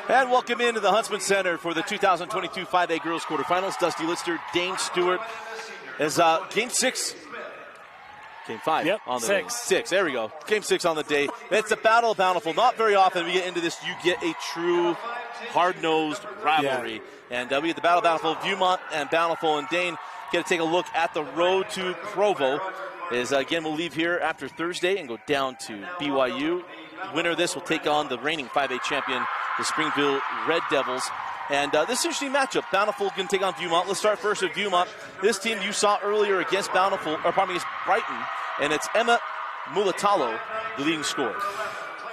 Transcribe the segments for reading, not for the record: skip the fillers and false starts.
And welcome into the Huntsman Center for the 2022 5A Girls Quarterfinals. Dusty Lister, Dane Stewart, as Game 6. Game 5 on the day. 6, there we go. Game 6 on the day. It's a battle of Bountiful. Not very often we get into this, you get a true hard-nosed rivalry. Yeah. And we get the battle of Bountiful, Viewmont and Bountiful. And Dane, get to take a look at the road to Provo. Again, we'll leave here after Thursday and go down to BYU. Winner of this will take on the reigning 5A champion, the Springville Red Devils. And this is an interesting matchup. Bountiful can take on Viewmont. Let's start first with Viewmont. This team you saw earlier against against Brighton, and it's Emma Mulatalo, the leading scorer.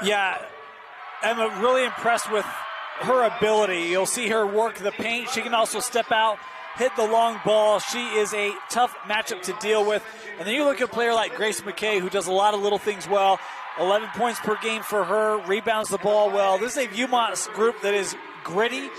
Yeah, Emma really impressed with her ability. You'll see her work the paint. She can also step out, hit the long ball. She is a tough matchup to deal with. And then you look at a player like Grace McKay, who does a lot of little things well. 11 points per game for her, rebounds the ball well. This is a Viewmont group that is gritty.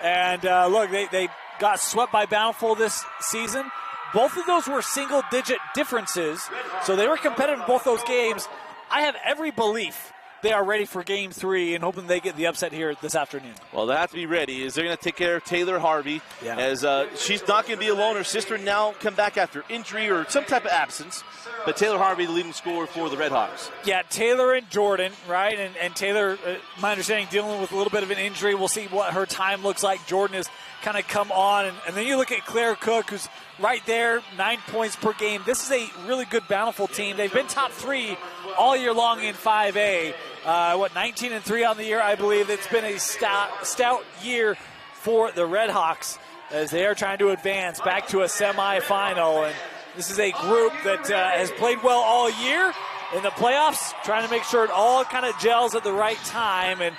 And look, they got swept by Bountiful this season. Both of those were single-digit differences, so they were competitive in both those games. I have every belief they are ready for Game 3 and hoping they get the upset here this afternoon. Well, they have to be ready. They're going to take care of Taylor Harvey, as she's not going to be alone. Her sister now come back after injury or some type of absence. But Taylor Harvey, the leading scorer for the Redhawks. Yeah, Taylor and Jordan, right? And Taylor, my understanding, dealing with a little bit of an injury. We'll see what her time looks like. Jordan has kind of come on. And then you look at Claire Cook, who's right there, 9 points per game. This is a really good Bountiful team. They've been top 3 all year long in 5A. 19-3 on the year, I believe. It's been a stout year for the Redhawks as they are trying to advance back to a semifinal. And this is a group that has played well all year in the playoffs, trying to make sure it all kind of gels at the right time. And,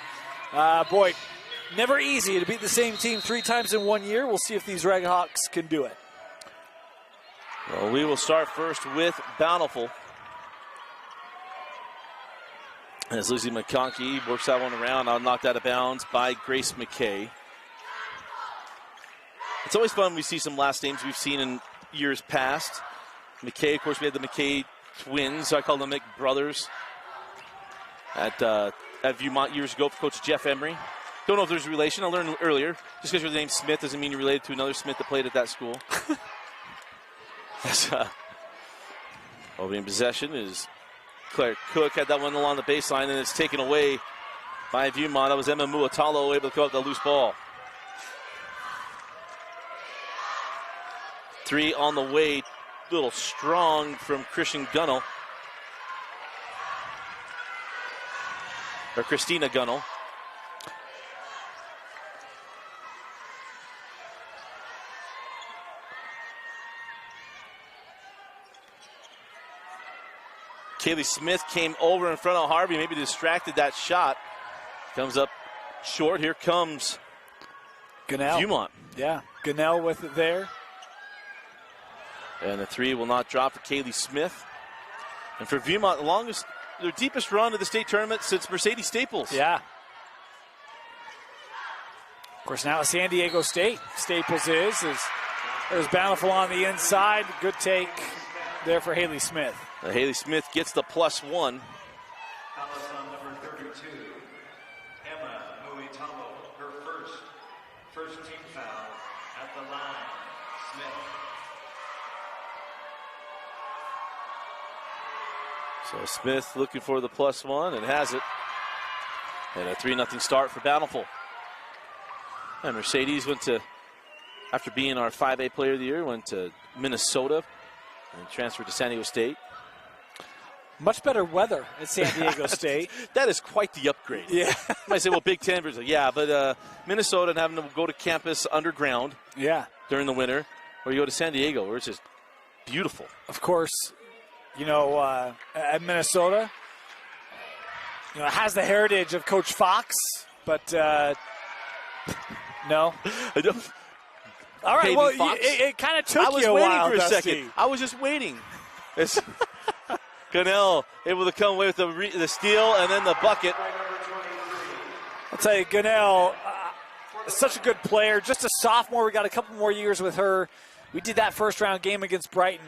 boy, never easy to beat the same team 3 times in 1 year. We'll see if these Redhawks can do it. Well, we will start first with Bountiful. As Lizzie McConkey works that one around, knocked out of bounds by Grace McKay. It's always fun when we see some last names we've seen in years past. McKay, of course, we had the McKay twins, so I call them McBrothers at Viewmont years ago for Coach Jeff Emery. Don't know if there's a relation. I learned earlier. Just because you're the name Smith doesn't mean you're related to another Smith that played at that school. Opening possession is Claire Cook, had that one along the baseline, and it's taken away by Viewmont. That was Emma Muatalo able to come up with the loose ball. 3 on the way, a little strong from Gunnell. Or Kristina Gunnell. Kaylee Smith came over in front of Harvey, maybe distracted that shot. Comes up short. Here comes Gunnell. Viewmont. Yeah, Gunnell with it there. And the 3 will not drop for Kaylee Smith. And for Viewmont, their deepest run of the state tournament since Mercedes Staples. Yeah. Of course, now at San Diego State, Staples is. There's Bountiful on the inside. Good take there for Haley Smith. Haley Smith gets the +1. Number 32, Emma Muitalo, her first team foul at the line. Smith. So Smith looking for the +1 and has it. And a 3-0 start for Bountiful. And Mercedes after being our 5A player of the year, went to Minnesota and transferred to San Diego State. Much better weather at San Diego State. That is quite the upgrade. Yeah. You might say, well, Big Ten, but Minnesota and having to go to campus underground during the winter, or you go to San Diego where it's just beautiful. Of course, at Minnesota, it has the heritage of Coach Fox, but no. All right, well, it kind of took you a while. I was waiting for a second. I was just waiting. Gunnell able to come away with the steal and then the bucket. I'll tell you, Gunnell, such a good player. Just a sophomore. We got a couple more years with her. We did that first-round game against Brighton.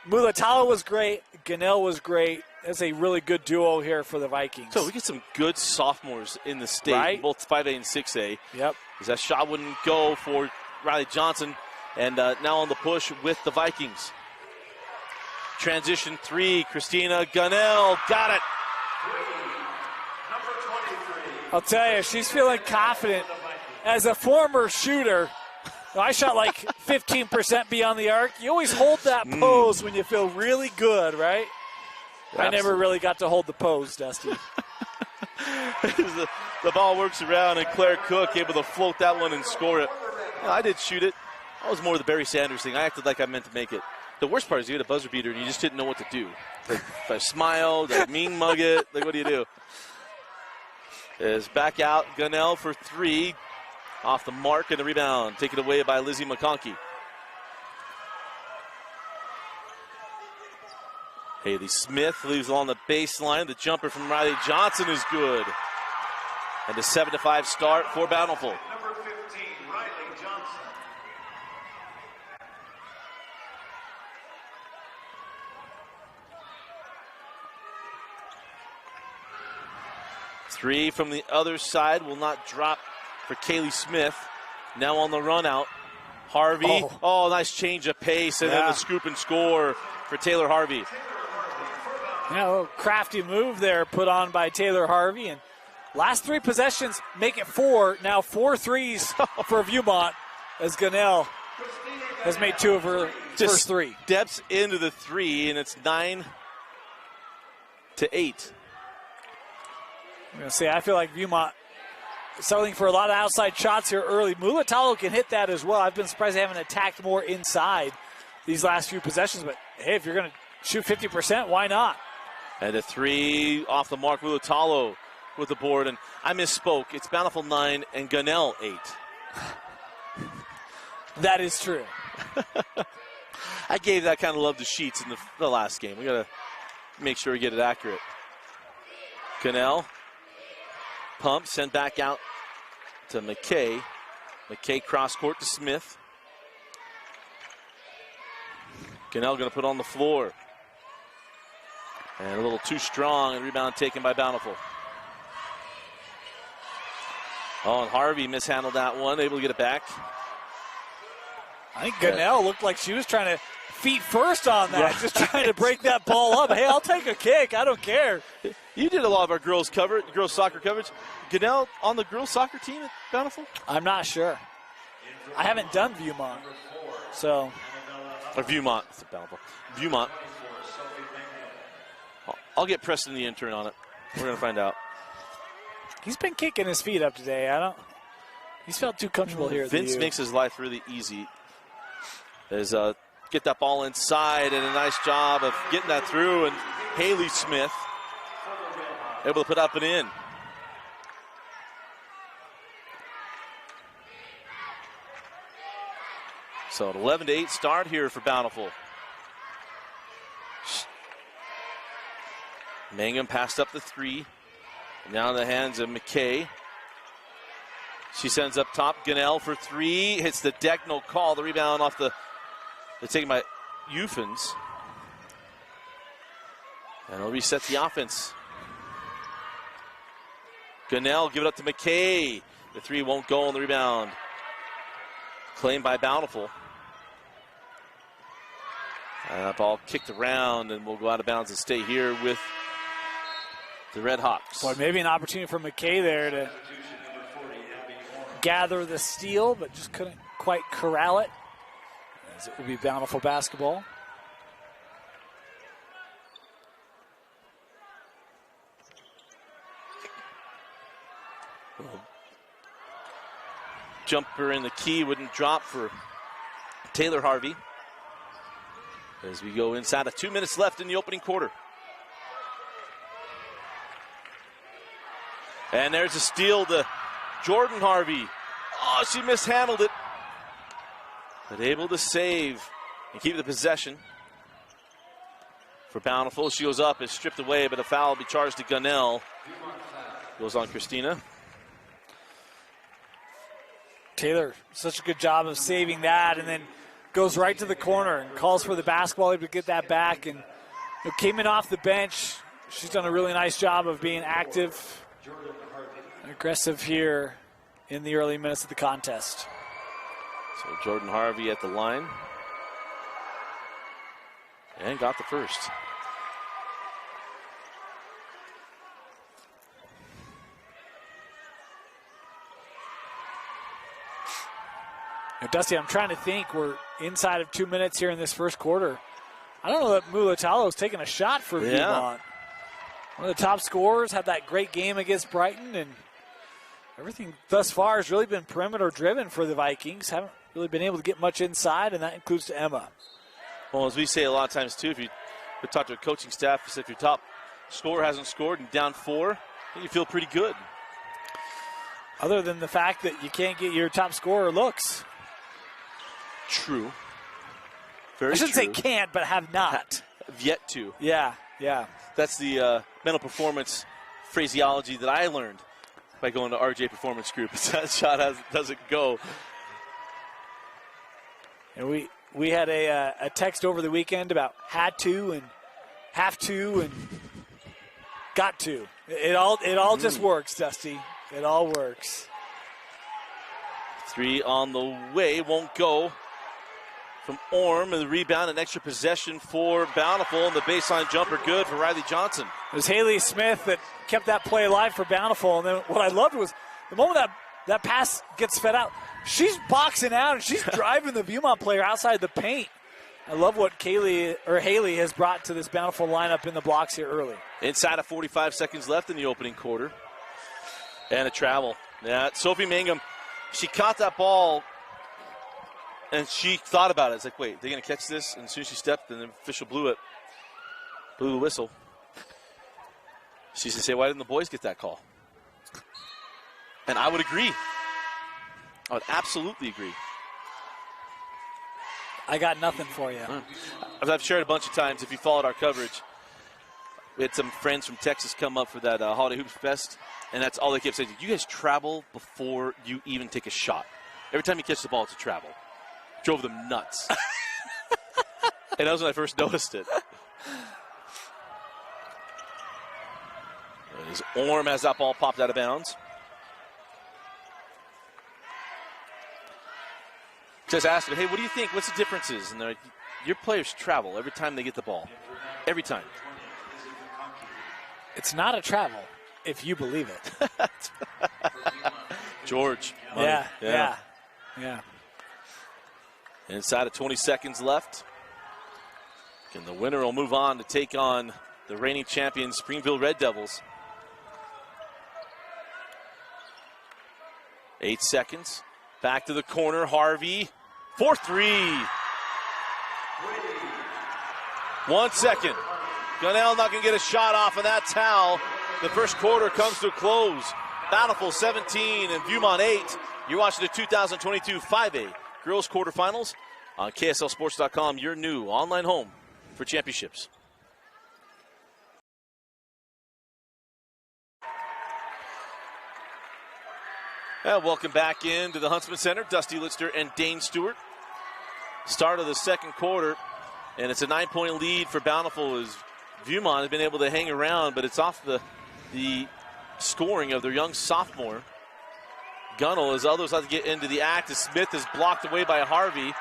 Mulatalo was great. Gunnell was great. is a really good duo here for the Vikings. So we get some good sophomores in the state, right? Both 5A and 6A. Yep. As that shot wouldn't go for Riley Johnson, and now on the push with the Vikings. Transition 3, Kristina Gunnell, got it. I'll tell you, she's feeling confident. As a former shooter, I shot like 15% beyond the arc. You always hold that pose when you feel really good, right? Absolutely. I never really got to hold the pose, Dusty. The ball works around, and Claire Cook able to float that one and score it. I did shoot it. That was more the Barry Sanders thing. I acted like I meant to make it. The worst part is you had a buzzer beater, and you just didn't know what to do. Like, if I smiled, I mean mug it. Like, what do you do? Is back out, Gunnell for 3. Off the mark, and the rebound taken away by Lizzie McConkey. Haley Smith leaves along the baseline. The jumper from Riley Johnson is good. And a 7-5 start for Bountiful. Number 15, Riley Johnson. Three from the other side will not drop for Kaylee Smith. Now on the run out. Harvey. Oh, nice change of pace, and then the scoop and score for Taylor Harvey. A little crafty move there put on by Taylor Harvey. And last 3 possessions make it 4. Now 4 threes for Viewmont as Gunnell has made 2 of her first 3. Steps into the 3, and it's 9-8. I'm going to say, I feel like Viewmont settling for a lot of outside shots here early. Mulatalo can hit that as well. I've been surprised they haven't attacked more inside these last few possessions. But, hey, if you're going to shoot 50%, why not? And a 3 off the mark. Mulatalo with the board. And I misspoke. It's Bountiful 9 and Gunnell 8. That is true. I gave that kind of love to Sheets in the last game. We got to make sure we get it accurate. Gunnell. Pump, sent back out to McKay. McKay cross court to Smith. Gunnell going to put on the floor. And a little too strong, and rebound taken by Bountiful. Oh, and Harvey mishandled that one, able to get it back. I think Gunnell looked like she was trying to feet first on that, just trying to break that ball up. Hey, I'll take a kick. I don't care. You did a lot of our girls soccer coverage. Gunnell on the girls soccer team at Bountiful? I'm not sure. I haven't done Viewmont. So. Or Viewmont. It's Bountiful. Viewmont. I'll get Preston the intern on it. We're going to find out. He's been kicking his feet up today. He's felt too comfortable here. Vince makes his life really easy. There's get that ball inside, and a nice job of getting that through, and Haley Smith able to put up and in. So an 11-8 start here for Bountiful. Mangum passed up the 3. Now in the hands of McKay. She sends up top. Gunnell for 3. Hits the deck, no call. The rebound off the... They're taken by Euphens. And it'll reset the offense. Gunnell give it up to McKay. The 3 won't go on the rebound. Claimed by Bountiful. And that ball kicked around and will go out of bounds and stay here with the Redhawks. Boy, maybe an opportunity for McKay there to gather the steal, but just couldn't quite corral it. As it will be Bountiful basketball. Jumper in the key wouldn't drop for Taylor Harvey. As we go inside of 2 minutes left in the opening quarter. And there's a steal to Jordan Harvey. Oh, she mishandled it. But able to save and keep the possession. For Bountiful, she goes up, is stripped away, but a foul will be charged to Gunnell. Goes on Kristina. Taylor, such a good job of saving that, and then goes right to the corner and calls for the basketball, able to get that back, and came in off the bench, she's done a really nice job of being active and aggressive here in the early minutes of the contest. So Jordan Harvey at the line. And got the first. Now, Dusty, I'm trying to think. We're inside of 2 minutes here in this first quarter. I don't know that Mulatalo's taking a shot for Viewmont. One of the top scorers, had that great game against Brighton, and everything thus far has really been perimeter driven for the Vikings. Haven't really been able to get much inside, and that includes to Emma. Well, as we say a lot of times too, if you talk to a coaching staff, if your top scorer hasn't scored and down 4, you feel pretty good. Other than the fact that you can't get your top scorer looks. True. Very I shouldn't true. say can't, but have not. Have yet to. Yeah. That's the mental performance phraseology that I learned by going to RJ Performance Group. That shot doesn't go. And we had a text over the weekend about had to and have to and got to. It all just works, Dusty. It all works. 3 on the way, won't go. From Orm, and the rebound, an extra possession for Bountiful, and the baseline jumper good for Riley Johnson. It was Haley Smith that kept that play alive for Bountiful, and then what I loved was the moment that pass gets fed out, she's boxing out and she's driving the Viewmont player outside the paint. I love what Haley has brought to this Bountiful lineup in the blocks here early. Inside of 45 seconds left in the opening quarter. And a travel. Yeah, Sophie Mangum, she caught that ball, and she thought about it. It's like, wait, they're going to catch this? And as soon as she stepped, and the official blew the whistle. She said, say, why didn't the boys get that call? And I would agree. I would absolutely agree. I got nothing for you. As I've shared a bunch of times, if you followed our coverage, we had some friends from Texas come up for that Holiday Hoops Fest, and that's all they kept saying. You guys travel before you even take a shot. Every time you catch the ball, it's a travel. Drove them nuts. And that was when I first noticed it. His Orm has that ball popped out of bounds. Just asked him, hey, what do you think? What's the differences? And they're like, your players travel every time they get the ball. Every time. It's not a travel, if you believe it. George. Yeah. Inside of 20 seconds left. And the winner will move on to take on the reigning champions, Springfield Red Devils. 8 seconds. Back to the corner, Harvey. 4-3. 1 second. Gunnell not going to get a shot off of that towel. The first quarter comes to a close. Bountiful 17 and Viewmont 8. You're watching the 2022 5A Girls Quarterfinals on KSLSports.com, your new online home for championships. Welcome back into the Huntsman Center. Dusty Litster and Dane Stewart. Start of the second quarter, and it's a 9-point lead for Bountiful as Viewmont has been able to hang around, but it's off the scoring of their young sophomore. Gunnell, as others have to get into the act, as Smith is blocked away by Harvey.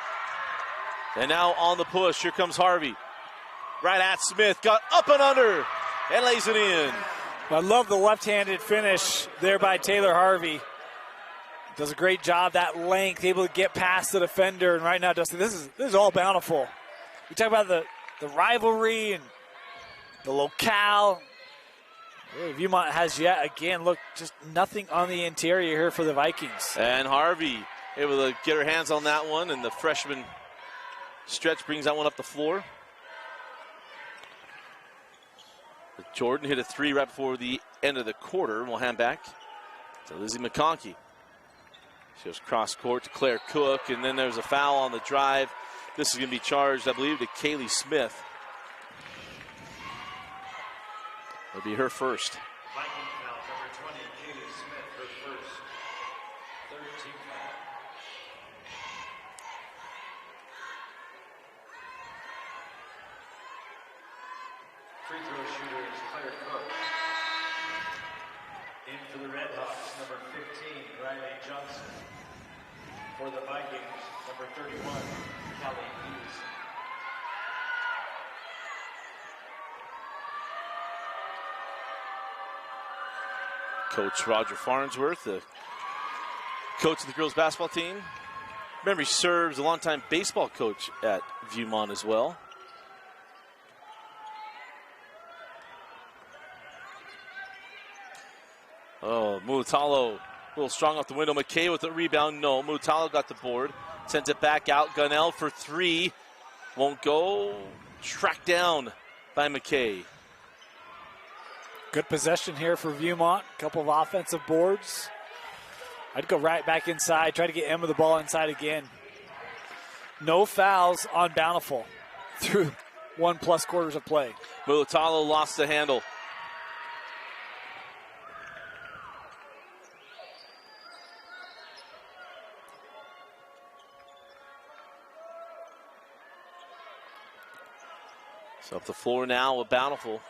And now on the push, here comes Harvey. Right at Smith, got up and under, and lays it in. I love the left-handed finish there by Taylor Harvey. Does a great job, that length, able to get past the defender. And right now, Dustin, this is all Bountiful. We talk about the rivalry and the locale. Really, Viewmont has yet again, look, just nothing on the interior here for the Vikings. And Harvey able to get her hands on that one, and the freshman stretch brings that one up the floor. Jordan hit a 3 right before the end of the quarter, and we'll hand back to Lizzie McConkey. She goes cross court to Claire Cook, and then there's a foul on the drive. This is going to be charged, I believe, to Kaylee Smith. It'll be her first. Viking foul, number 20, Kaylee Smith, her first. 13 foul. Free throw shooter is Claire Cook. In for the Redhawks, number 15, Riley Johnson. For the Vikings, number 31, Callie Peterson. Coach Roger Farnsworth, the coach of the girls basketball team. Remember, he serves a longtime baseball coach at Viewmont as well. Oh, Mulatalo, a little strong off the window. McKay with the rebound. No, Mulatalo got the board. Sends it back out. Gunnell for three. Won't go. Tracked down by McKay. Good possession here for Viewmont. A couple of offensive boards. I'd go right back inside. Try to get Emma the ball inside again. No fouls on Bountiful through 1+ quarters of play. Mulatalo lost the handle. So up the floor now with Bountiful.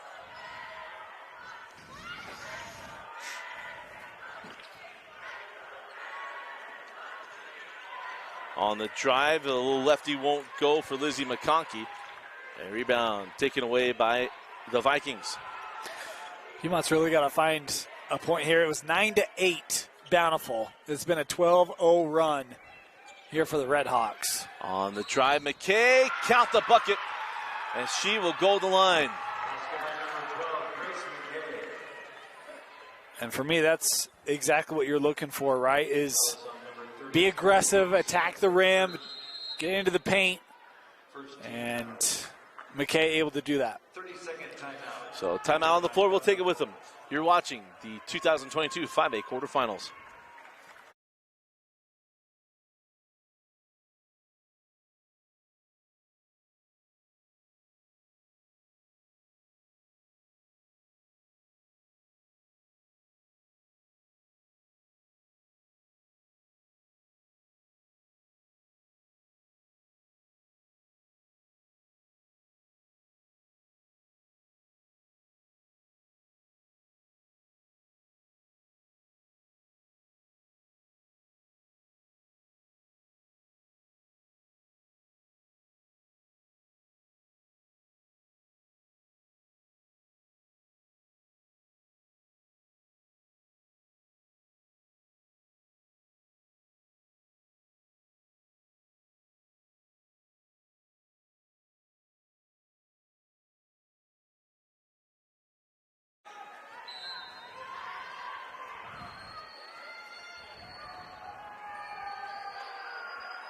On the drive, the little lefty won't go for Lizzie McConkey. A rebound taken away by the Vikings. Viewmont's really got to find a point here. It was 9-8 Bountiful. It's been a 12-0 run here for the Redhawks. On the drive, McKay, count the bucket, and she will go the line. And for me, that's exactly what you're looking for, right? Is be aggressive, attack the rim, get into the paint, and McKay able to do that. 30-second timeout. So timeout on the floor, we'll take it with them. You're watching the 2022 5A quarterfinals.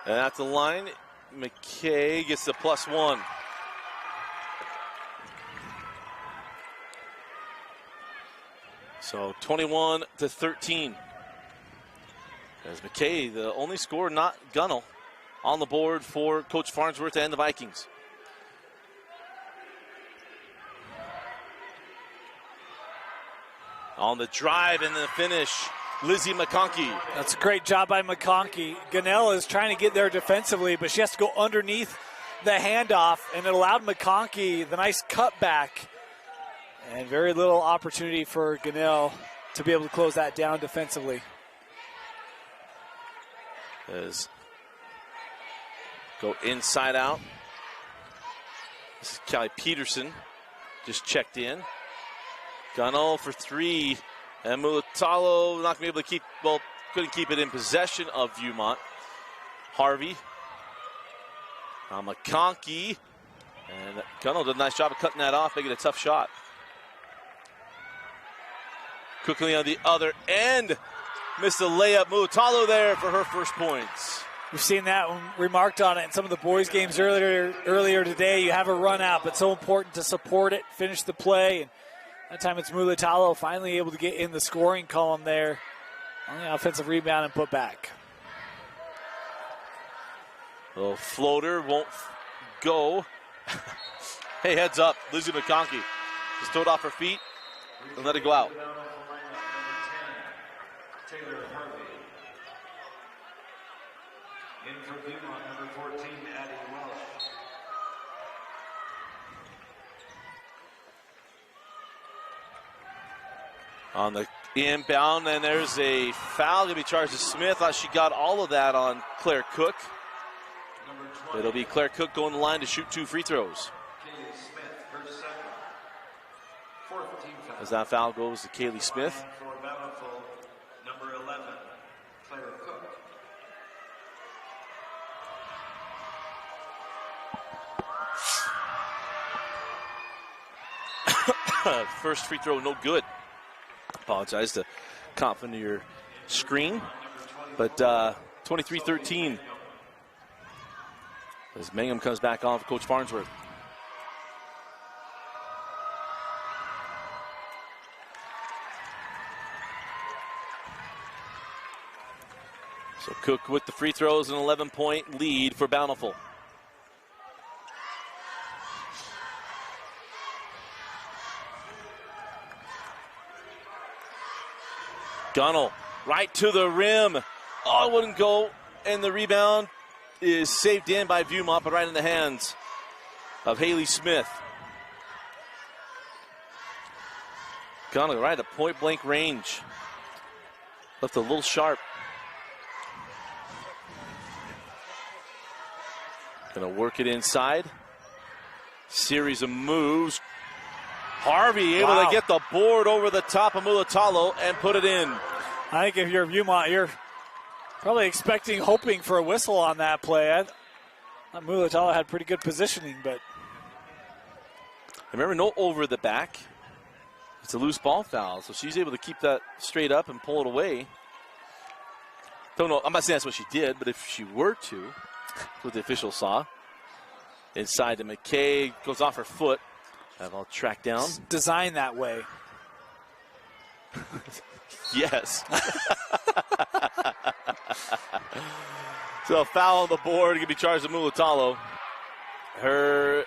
And at the line, McKay gets the +1. So 21-13. As McKay, the only scorer, not Gunnell, on the board for Coach Farnsworth and the Vikings. On the drive and the finish, Lizzie McConkey. That's a great job by McConkey. Gunnell is trying to get there defensively, but she has to go underneath the handoff, and it allowed McConkey the nice cutback. And very little opportunity for Gunnell to be able to close that down defensively. As go inside out. This is Callie Peterson, just checked in. Gunnell for three. And Mulatalo not going to be able to keep, well, couldn't keep it in possession of Viewmont. Harvey. McConkey. And Gunnell did a nice job of cutting that off, making it a tough shot. Quickly on the other end. Missed the layup. Mulatalo there for her first points. We've seen that when we remarked on it in some of the boys' games earlier today. You have a run out, but so important to support it, finish the play. And that time it's Mulatalo finally able to get in the scoring column there on the offensive rebound and put back. Little floater won't go. Hey, heads up. Lizzie McConkey just throw it off her feet and let it go out. Taylor Harvey. In for Viewmont, number 14, Addie Welsh. On the inbound, and there's a foul going to be charged to Smith. Thought she got all of that on Claire Cook. It'll be Claire Cook going to the line to shoot 2 free throws. As that foul goes to Kaylee Smith. For Bountiful, number 11, Claire Cook. First free throw, no good. Apologize to cough into your screen. But 23-13. As Mangum comes back on for Coach Farnsworth. So Cook with the free throws, an 11-point lead for Bountiful. Gunnell right to the rim. Oh, it wouldn't go. And the rebound is saved in by Viewmont, but right in the hands of Haley Smith. Gunnell right at point-blank range. Left a little sharp. Gonna work it inside. Series of moves. Harvey able to get the board over the top of Mulatalo and put it in. I think if you're Viewmont, you're probably hoping for a whistle on that play. Mulatalo had pretty good positioning, but. Remember, no over the back. It's a loose ball foul, so she's able to keep that straight up and pull it away. Don't know, I'm not saying that's what she did, but if she were to, what the official saw. Inside to McKay, goes off her foot. Have all tracked down. It's designed that way. Yes. So a foul on the board, going to be charged to Mulatalo. Her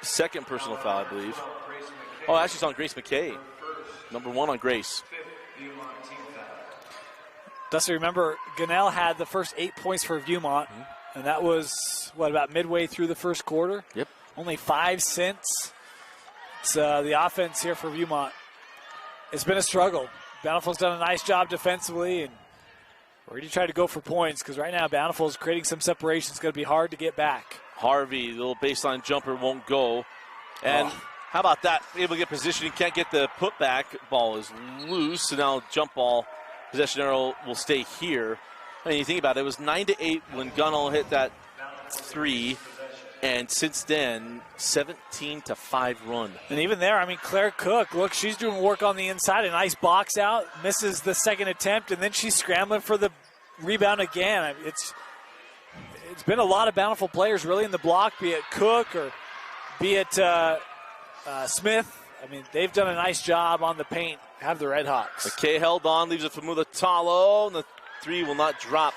second personal foul, I believe. Oh, actually, it's on Grace McKay. Number 1 on Grace. Dusty, remember, Gunnell had the first 8 points for Viewmont, and that was, about midway through the first quarter? Yep. Only 5 since. It's the offense here for Viewmont. It's been a struggle. Bountiful's done a nice job defensively, and we're going to try to go for points because right now Bountiful is creating some separation. It's going to be hard to get back. Harvey, the little baseline jumper won't go. And how about that? Able to get positioning, can't get the putback. Ball is loose, and now jump ball. Possession arrow will stay here. I mean, you think about it, it was 9-8 when Gunnell hit that 3. And since then, 17-5 run. And even there, I mean, Claire Cook, look, she's doing work on the inside. A nice box out, misses the second attempt, and then she's scrambling for the rebound again. I mean, it's been a lot of Bountiful players really in the block, be it Cook or be it Smith. I mean, they've done a nice job on the paint, have the Redhawks. McKay held on, leaves it for Mulatalo, and the 3 will not drop.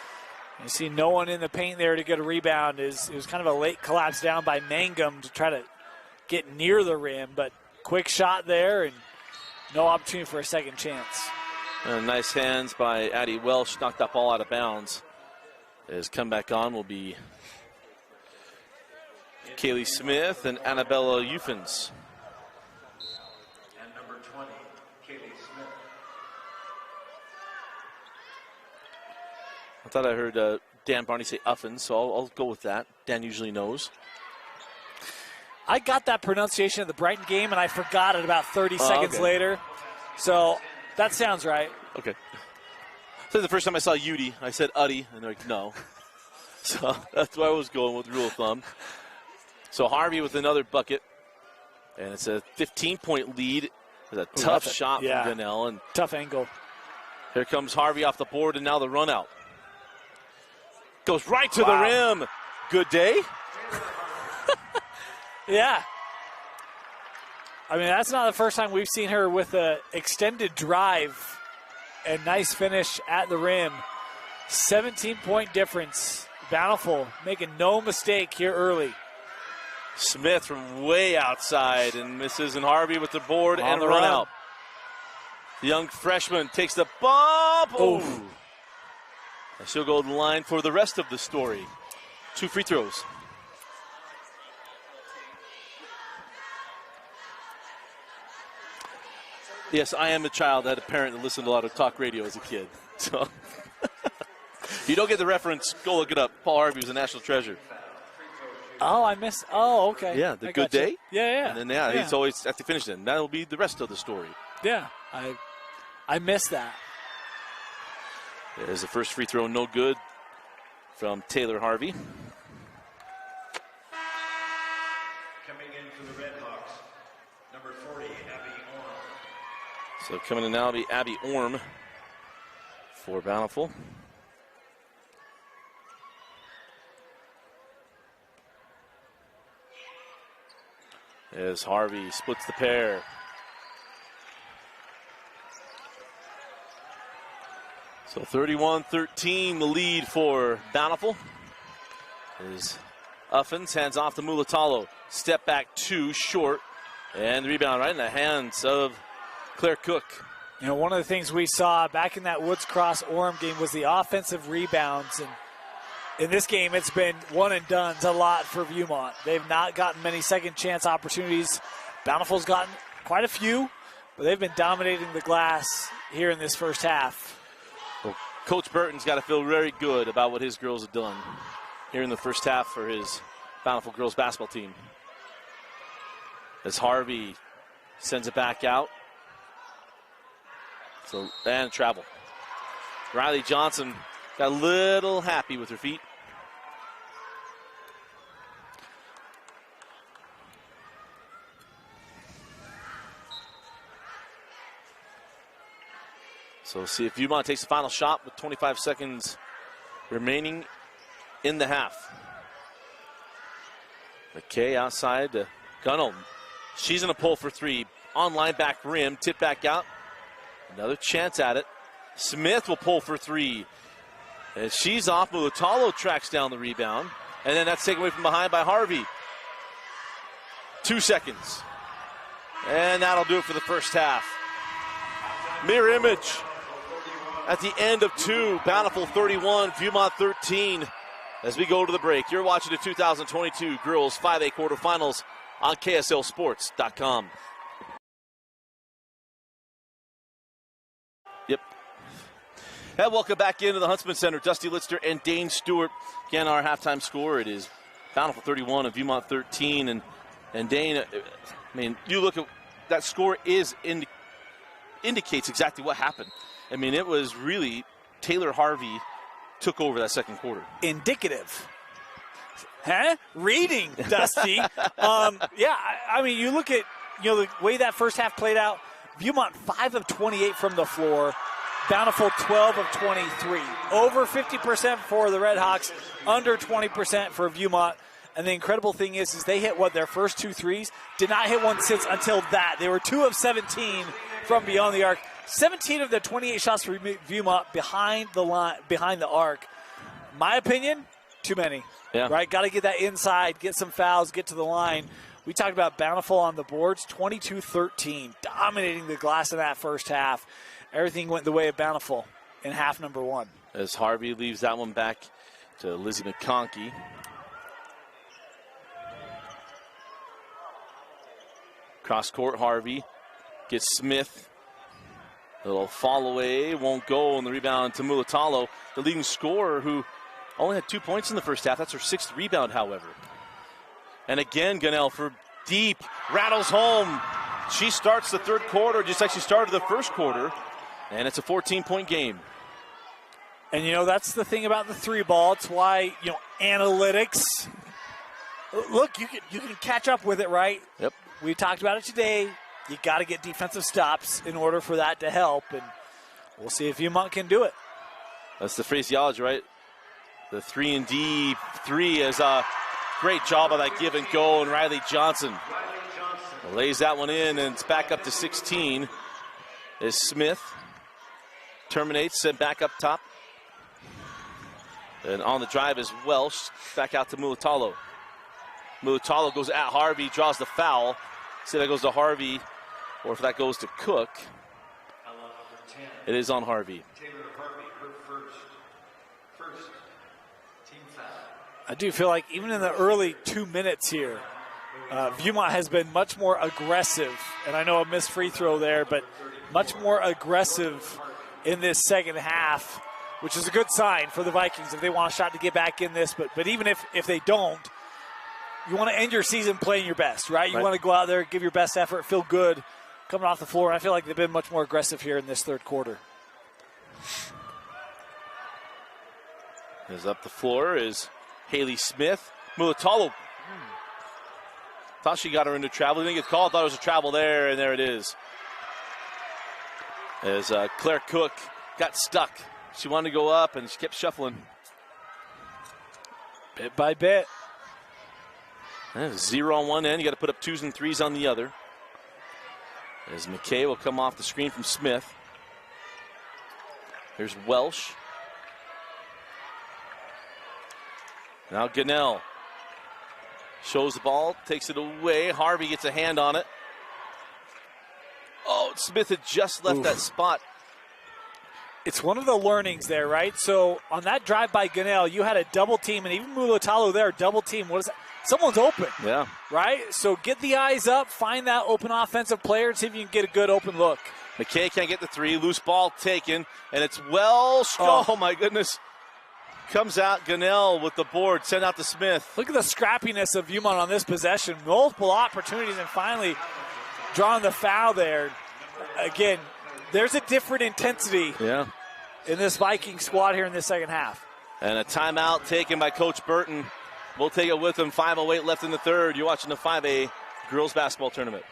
You see no one in the paint there to get a rebound. It was kind of a late collapse down by Mangum to try to get near the rim, but quick shot there and no opportunity for a second chance. Nice hands by Addie Welsh, knocked that ball out of bounds. As come back on will be Kaylee Smith and Annabella Euphens. And number 20, Kaylee Smith. I thought I heard Dan Barney say Uffins, so I'll go with that. Dan usually knows. I got that pronunciation at the Brighton game, and I forgot it about 30 seconds later. So that sounds right. Okay. So the first time I saw Udi, I said Uddy, and they're like, no. So that's where I was going with rule of thumb. So Harvey with another bucket, and it's a 15-point lead. It's a tough shot from Gunnell. And tough angle. Here comes Harvey off the board, and now the run out. Goes right to the rim. Good day. Yeah. I mean, that's not the first time we've seen her with an extended drive and nice finish at the rim. 17-point difference. Bountiful making no mistake here early. Smith from way outside and misses, and Harvey with the board and the run out. The young freshman takes the bump. Oh. And she'll go to the line for the rest of the story. 2 free throws. Yes, I am a child that had a parent that listened to a lot of talk radio as a kid. So, if you don't get the reference, go look it up. Paul Harvey was a national treasure. Oh, I missed. Oh, okay. Yeah, the good day. Yeah. And then, he's always at the finish then. That'll be the rest of the story. Yeah, I missed that. There's the first free throw, no good from Taylor Harvey. Coming in for the Redhawks, number 40, Abby Orm. So coming in now will be Abby Orm for Bountiful. As Harvey splits the pair. So 31-13, the lead for Bountiful. As Uffins hands off to Mulatalo. Step back 2, short. And the rebound right in the hands of Claire Cook. You know, one of the things we saw back in that Woods Cross Orem game was the offensive rebounds. And in this game, it's been one and dones a lot for Viewmont. They've not gotten many second chance opportunities. Bountiful's gotten quite a few, but they've been dominating the glass here in this first half. Well, Coach Burton's got to feel very good about what his girls have done here in the first half for his Bountiful girls basketball team. As Harvey sends it back out. So, and travel. Riley Johnson got a little happy with her feet. So see if Viewmont takes the final shot with 25 seconds remaining in the half. McKay outside to Gunnell. She's going to pull for 3. On line back rim, tip back out. Another chance at it. Smith will pull for 3. As she's off, Mulatalo tracks down the rebound. And then that's taken away from behind by Harvey. 2 seconds. And that'll do it for the first half. Mirror image at the end of 2. Bountiful 31, Viewmont 13. As we go to the break, you're watching the 2022 Girls 5A quarterfinals on KSLSports.com. Yep. And welcome back into the Huntsman Center. Dusty Litster and Dane Stewart. Again, our halftime score, it is Bountiful 31 and Viewmont 13. And Dane, I mean, you look at that score indicates exactly what happened. I mean, it was really Taylor Harvey took over that second quarter. Indicative. Huh? Reading, Dusty. Yeah, I mean, you look at, the way that first half played out. Viewmont 5 of 28 from the floor. Bountiful 12 of 23. Over 50% for the Redhawks, under 20% for Viewmont. And the incredible thing is they hit their first 2 threes. Did not hit one since until that. They were 2 of 17 from beyond the arc. 17 of the 28 shots for Viewmont behind the line, behind the arc. My opinion, too many. Yeah. Right? Got to get that inside, get some fouls, get to the line. We talked about Bountiful on the boards, 22-13, dominating the glass in that first half. Everything went the way of Bountiful in half number 1. As Harvey leaves that one back to Lizzie McConkey. Cross court, Harvey gets Smith. A little fall away, won't go, and the rebound to Mulatalo, the leading scorer who only had 2 points in the first half. That's her 6th rebound, however. And again, Gunnell for deep, rattles home. She starts the third quarter just like she started the first quarter, and it's a 14-point game. And, that's the thing about the 3 ball. It's why, analytics. Look, you can catch up with it, right? Yep. We talked about it today. You got to get defensive stops in order for that to help, and we'll see if Viewmont can do it. That's the phraseology, right? The 3-and-D 3 is a great job of that give and go, and Riley Johnson lays that one in, and it's back up to 16. As Smith terminates, sent back up top. And on the drive as well, back out to Mulatalo. Mulatalo goes at Harvey, draws the foul. See if that goes to Harvey, or if that goes to Cook. It is on Harvey. Taylor Harvey, her first team foul. I do feel like even in the early 2 minutes here, Viewmont has been much more aggressive. And I know a missed free throw there, but much more aggressive in this second half, which is a good sign for the Vikings if they want a shot to get back in this. But even if they don't, you want to end your season playing your best, right? You want to go out there, give your best effort, feel good coming off the floor. I feel like they've been much more aggressive here in this third quarter. As up the floor is Haley Smith. Mulatalo thought she got her into travel. Didn't get called. Thought it was a travel there, and there it is. As Claire Cook got stuck. She wanted to go up, and she kept shuffling. Bit by bit. 0 on one end. You got to put up 2s and 3s on the other. As McKay will come off the screen from Smith. Here's Welsh. Now Gunnell shows the ball, takes it away. Harvey gets a hand on it. Oh, Smith had just left that spot. It's one of the learnings there, right? So on that drive by Gunnell, you had a double team, and even Mulatalo there, double team. What is that? Someone's open. Yeah. Right? So get the eyes up, find that open offensive player, and see if you can get a good open look. McKay can't get the three. Loose ball taken, and it's Welsh. Oh my goodness. Comes out, Gunnell with the board, sent out to Smith. Look at the scrappiness of Viewmont on this possession. Multiple opportunities, and finally drawing the foul there. Again, there's a different intensity in this Viking squad here in this second half. And a timeout taken by Coach Burton. We'll take it with him. 5:08 left in the third. You're watching the 5A girls basketball tournament.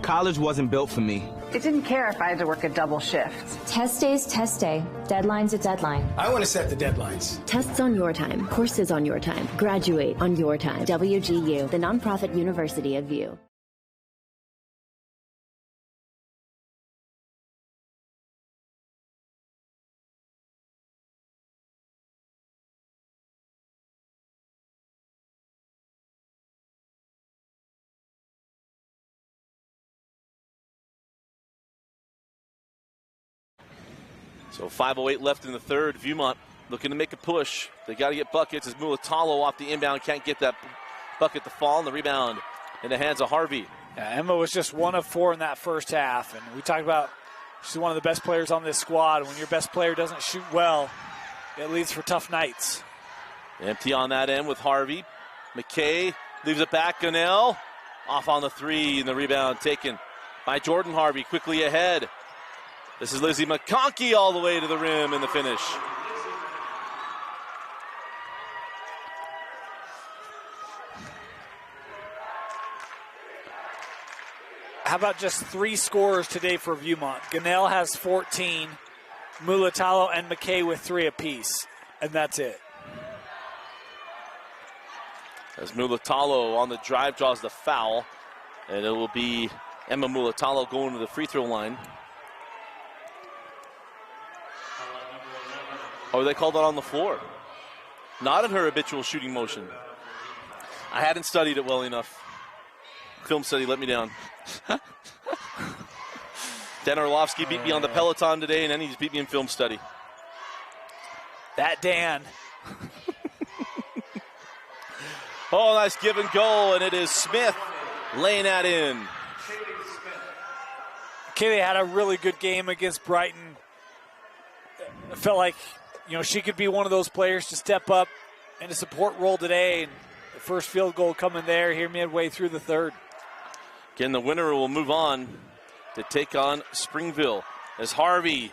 College wasn't built for me. It didn't care if I had to work a double shift. Test day's test day. Deadline's a deadline. I want to set the deadlines. Tests on your time. Courses on your time. Graduate on your time. WGU, the nonprofit university of View. So 5:08 left in the third. Viewmont looking to make a push. They got to get buckets as Mulatalo off the inbound. Can't get that bucket to fall. And the rebound in the hands of Harvey. Yeah, Emma was just 1 of 4 in that first half. And we talked about she's one of the best players on this squad. When your best player doesn't shoot well, it leads for tough nights. Empty on that end with Harvey. McKay leaves it back. Gunnell off on the three. And the rebound taken by Jordan Harvey. Quickly ahead. This is Lizzie McConkey all the way to the rim in the finish. How about just 3 scorers today for Viewmont? Gunnell has 14, Mulatalo and McKay with 3 apiece, and that's it. As Mulatalo on the drive draws the foul, and it will be Emma Mulatalo going to the free throw line. Oh, they called it on the floor. Not in her habitual shooting motion. I hadn't studied it well enough. Film study let me down. Dan Orlovsky beat me on the Peloton today, and then he just beat me in film study. That Dan. Oh, nice give and go, and it is Smith laying that in. Kaylee had a really good game against Brighton. It felt like, she could be one of those players to step up in a support role today. And the first field goal coming there here midway through the third. Again, the winner will move on to take on Springville as Harvey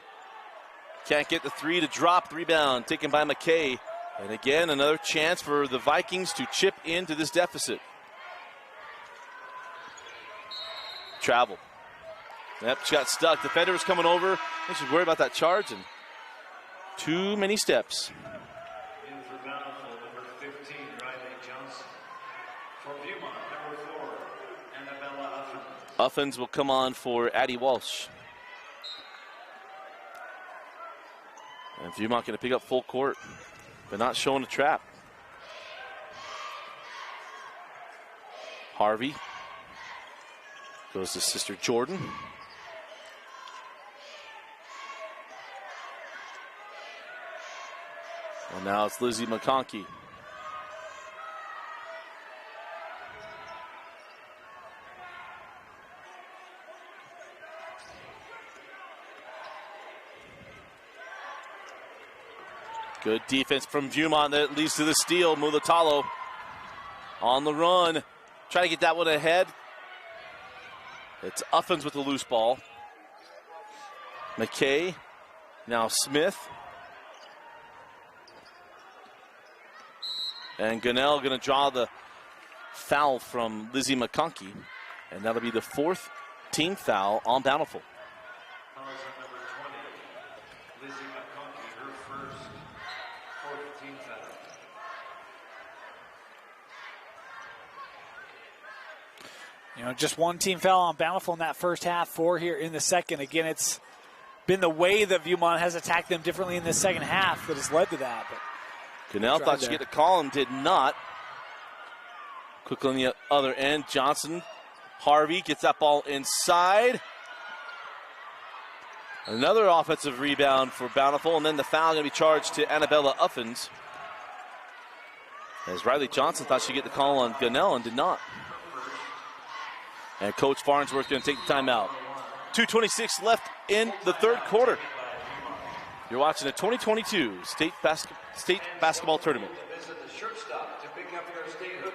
can't get the three to drop. The rebound taken by McKay. And again, another chance for the Vikings to chip into this deficit. Travel. Yep, she got stuck. Defender was coming over. I think she's worried about that charge, and too many steps. In for Bountiful, number 15, Riley Uffins will come on for Addie Walsh. And Viewmont going to pick up full court, but not showing a trap. Harvey goes to sister Jordan. And now it's Lizzie McConkey. Good defense from Viewmont that leads to the steal. Mulatalo on the run. Try to get that one ahead. It's Uffins with the loose ball. McKay. Now Smith. And Gunnell going to draw the foul from Lizzie McConkey. And that'll be the 4th team foul on Bountiful. Foul is on number 20, Lizzie McConkey, her first 4th team foul. You know, just 1 team foul on Bountiful in that first half, 4 here in the second. Again, it's been the way that Viewmont has attacked them differently in the second half that has led to that. But Gunnell thought she'd get the call and did not. Quickly on the other end, Johnson. Harvey gets that ball inside. Another offensive rebound for Bountiful, and then the foul going to be charged to Annabella Uffins. As Riley Johnson thought she'd get the call on Gunnell and did not. And Coach Farnsworth going to take the timeout. 2:26 left in the third quarter. You're watching the 2022 State Basketball Tournament. Visit the shirt stop to pick up your state hood.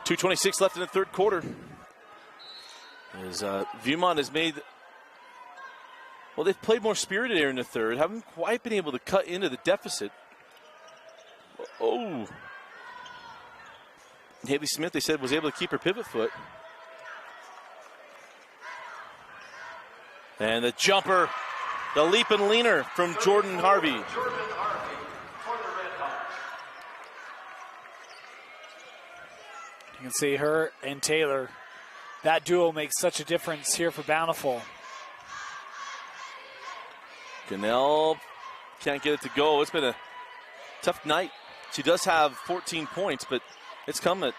.226 left in the third quarter. As Viewmont has made, well, they've played more spirited here in the third. Haven't quite been able to cut into the deficit. Oh. Haley Smith, they said, was able to keep her pivot foot. And the jumper, the leap and leaner from Jordan Harvey. Jordan Harvey for the Redhawks. you can see her and Taylor. That duo makes such a difference here for Bountiful. Gunnell can't get it to go. It's been a tough night. She does have 14 points, but it's come at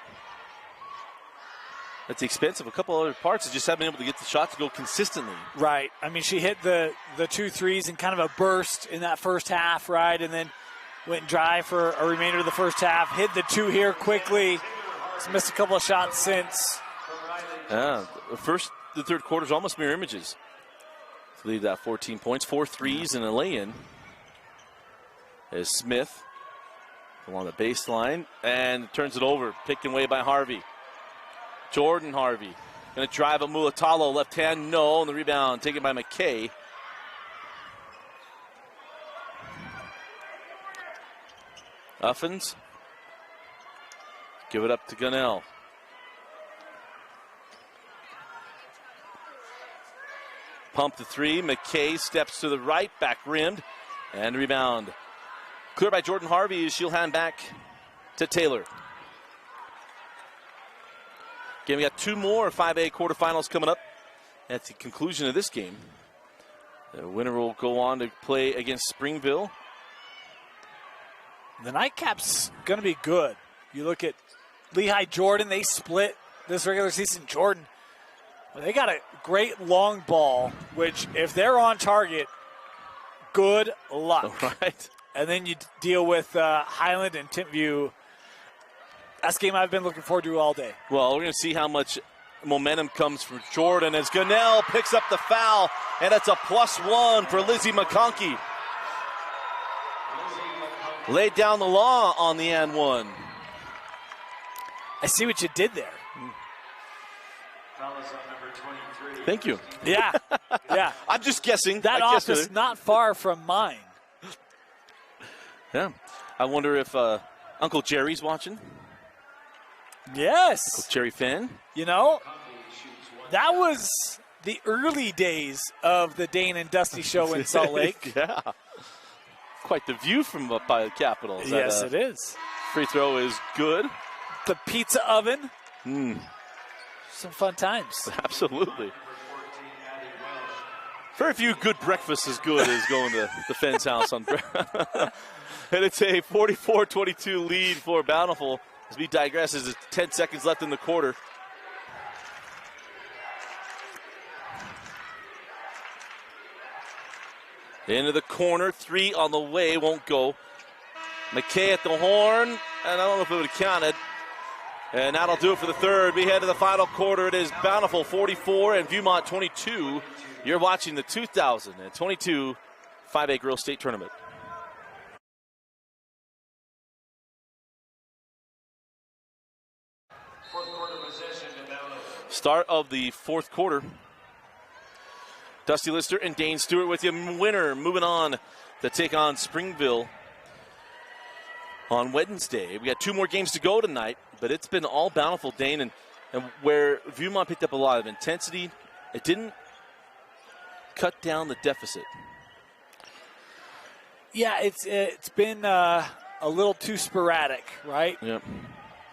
the expense of a couple other parts. She just haven't been able to get the shot to go consistently. Right. I mean, she hit the 2 threes in kind of a burst in that first half, right? And then went dry for a remainder of the first half. Hit the 2 here quickly. She's missed a couple of shots since. Yeah, the third quarter's almost mirror images. To leave that 14 points, 4 threes and a lay-in. As Smith along the baseline and turns it over, picked away by Harvey. Jordan Harvey going to drive a Mulatalo, left hand, no, and the rebound taken by McKay. Uffins. Give it up to Gunnell. Pump the 3. McKay steps to the right, back rimmed, and rebound. Clear by Jordan Harvey as she'll hand back to Taylor. Again, we got 2 more 5A quarterfinals coming up at the conclusion of this game. The winner will go on to play against Springville. The nightcap's going to be good. You look at Lehigh Jordan, they split this regular season. Jordan, they got a great long ball, which if they're on target, good luck. All right. And then you deal with Highland and Timpview. That's a game I've been looking forward to all day. Well, we're going to see how much momentum comes from Jordan as Gunnell picks up the foul, and it's a +1 for Lizzie McConkey. Laid down the law on the and one. I see what you did there. Thank you. Yeah, yeah. I'm just guessing. That office not far from mine. Yeah. I wonder if Uncle Jerry's watching. Yes. Uncle Jerry Finn. You know, that was the early days of the Dane and Dusty show in Salt Lake. Yeah. Quite the view from up by the Capitol. Yes, it is. Free throw is good. The pizza oven. Some fun times. Absolutely. Very few good breakfasts as good as going to the Fenn's house on and it's a 44-22 lead for Bountiful as we digress as there's 10 seconds left in the quarter. Into the corner, 3 on the way, won't go. McKay at the horn, and I don't know if it would have counted. And that'll do it for the third. We head to the final quarter. It is Bountiful 44 and Viewmont 22. You're watching the 2022 5A Girls State Tournament. Start of the fourth quarter. Dusty Lister and Dane Stewart with you. Winner moving on to take on Springville on Wednesday. We got 2 more games to go tonight, but it's been all Bountiful, Dane, and where Viewmont picked up a lot of intensity, it didn't cut down the deficit. Yeah, it's been a little too sporadic, right? Yep.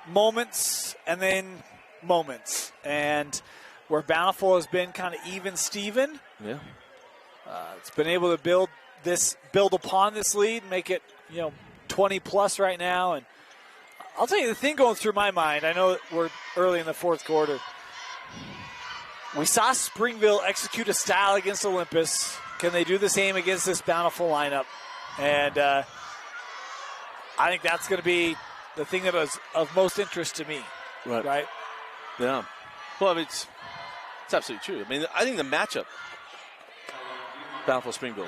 Moments and then moments, and where Bountiful has been kind of even Steven. Yeah. It's been able to build upon this lead, make it 20 plus right now. And I'll tell you the thing going through my mind. I know we're early in the fourth quarter. We saw Springville execute a style against Olympus. Can they do the same against this Bountiful lineup? And I think that's going to be the thing that is of most interest to me. Right? Yeah. Well, I mean, it's absolutely true. I mean, I think the matchup, Bountiful Springville,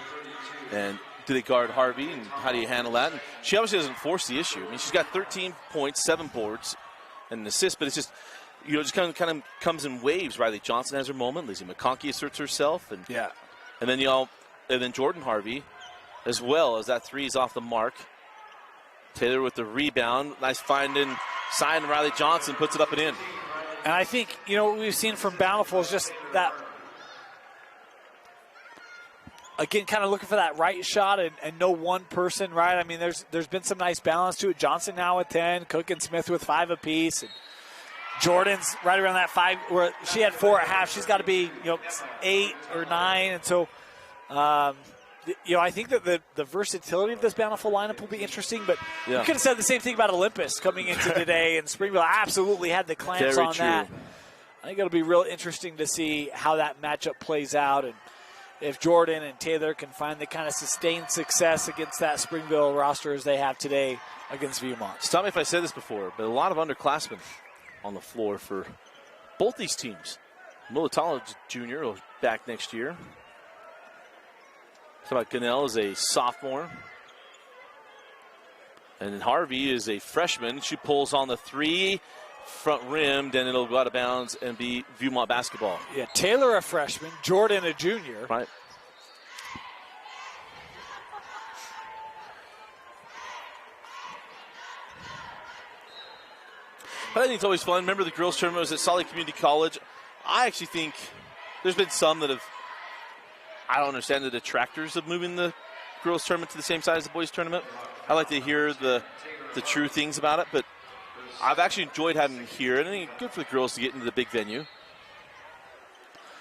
and do they guard Harvey, and how do you handle that? And she obviously doesn't force the issue. I mean, she's got 13 points, 7 boards, and an assist, but it's just, just kind of comes in waves. Riley Johnson has her moment. Lizzie McConkey asserts herself, and then Jordan Harvey, as well as that 3 is off the mark. Taylor with the rebound, nice finding, sign Riley Johnson puts it up and in. And I think, what we've seen from Bountiful is just that, again, kind of looking for that right shot and no one person, right? I mean, there's been some nice balance to it. Johnson now with 10, Cook and Smith with 5 apiece. And Jordan's right around that 5, where she had 4 at half. She's got to be, 8 or 9. And so, I think that the versatility of this Bountiful lineup will be interesting, but you could have said the same thing about Olympus coming into today, and Springville absolutely had the clamps on that. I think it'll be real interesting to see how that matchup plays out, and if Jordan and Taylor can find the kind of sustained success against that Springville roster as they have today against Viewmont. Stop me if I said this before, but a lot of underclassmen on the floor for both these teams. Militalo Jr. will be back next year. Talk about Gunnell is a sophomore. And Harvey is a freshman. She pulls on the 3, front rimmed, and it'll go out of bounds and be Viewmont basketball. Yeah, Taylor a freshman, Jordan a junior. Right. But I think it's always fun. Remember the girls' tournament was at Salt Lake Community College. I actually think there's been some that have, I don't understand the detractors of moving the girls' tournament to the same size as the boys' tournament. I like to hear the true things about it, but I've actually enjoyed having him here, and I think good for the girls to get into the big venue.